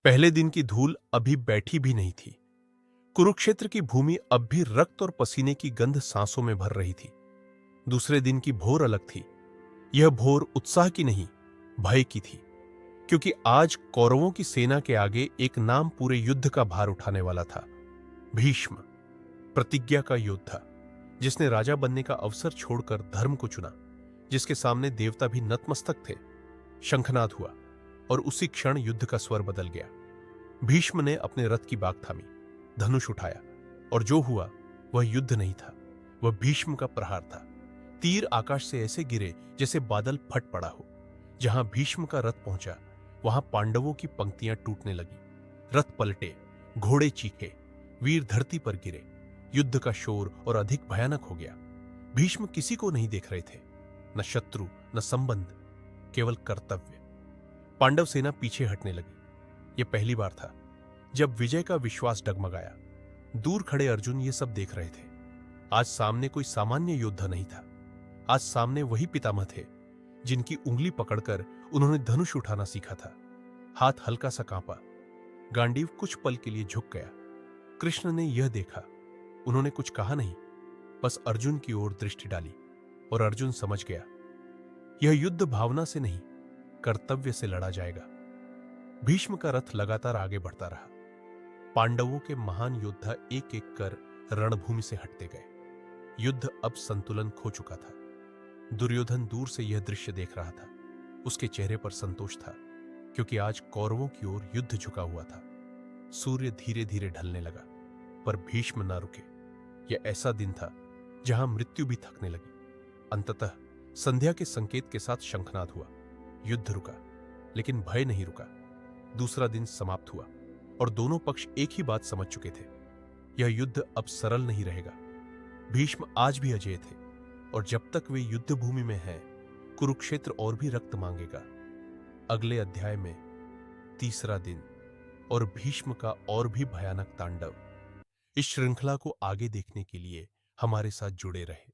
पहले दिन की धूल अभी बैठी भी नहीं थी। कुरुक्षेत्र की भूमि अब भी रक्त और पसीने की गंध सांसों में भर रही थी। दूसरे दिन की भोर अलग थी। यह भोर उत्साह की नहीं, भय की थी, क्योंकि आज कौरवों की सेना के आगे एक नाम पूरे युद्ध का भार उठाने वाला था। भीष्म, प्रतिज्ञा का योद्धा, जिसने राजा बनने का अवसर छोड़कर धर्म को चुना, जिसके सामने देवता भी नतमस्तक थे। शंखनाद हुआ और उसी क्षण युद्ध का स्वर बदल गया। भीष्म ने अपने रथ की बाग थामी, धनुष उठाया, और जो हुआ वह युद्ध नहीं था, वह भीष्म का प्रहार था। तीर आकाश से ऐसे गिरे जैसे बादल फट पड़ा हो। जहां भीष्म का रथ पहुंचा, वहां पांडवों की पंक्तियां टूटने लगी। रथ पलटे, घोड़े चीखे, वीर धरती पर गिरे। युद्ध का शोर और अधिक भयानक हो गया। भीष्म किसी को नहीं देख रहे थे, न शत्रु न संबंध, केवल कर्तव्य। पांडव सेना पीछे हटने लगी। यह पहली बार था जब विजय का विश्वास डगमगाया। दूर खड़े अर्जुन ये सब देख रहे थे। आज सामने कोई सामान्य योद्धा नहीं था। आज सामने वही पितामह थे जिनकी उंगली पकड़कर उन्होंने धनुष उठाना सीखा था। हाथ हल्का सा कांपा, गांडीव कुछ पल के लिए झुक गया। कृष्ण ने यह देखा। उन्होंने कुछ कहा नहीं, बस अर्जुन की ओर दृष्टि डाली, और अर्जुन समझ गया, यह युद्ध भावना से नहीं, कर्तव्य से लड़ा जाएगा। भीष्म का रथ लगातार आगे बढ़ता रहा। पांडवों के महान योद्धा एक एक कर रणभूमि से हटते गए। युद्ध अब संतुलन खो चुका था। दुर्योधन दूर से यह दृश्य देख रहा था। उसके चेहरे पर संतोष था, क्योंकि आज कौरवों की ओर युद्ध झुका हुआ था। सूर्य धीरे धीरे ढलने लगा, पर भीष्म न रुके। यह ऐसा दिन था जहां मृत्यु भी थकने लगी। अंततः संध्या के संकेत के साथ शंखनाद हुआ। युद्ध रुका, लेकिन भय नहीं रुका। दूसरा दिन समाप्त हुआ, और दोनों पक्ष एक ही बात समझ चुके थे, यह युद्ध अब सरल नहीं रहेगा। भीष्म आज भी अजेय थे, और जब तक वे युद्ध भूमि में हैं, कुरुक्षेत्र और भी रक्त मांगेगा। अगले अध्याय में तीसरा दिन और भीष्म का और भी भयानक तांडव। इस श्रृंखला को आगे देखने के लिए हमारे साथ जुड़े रहे।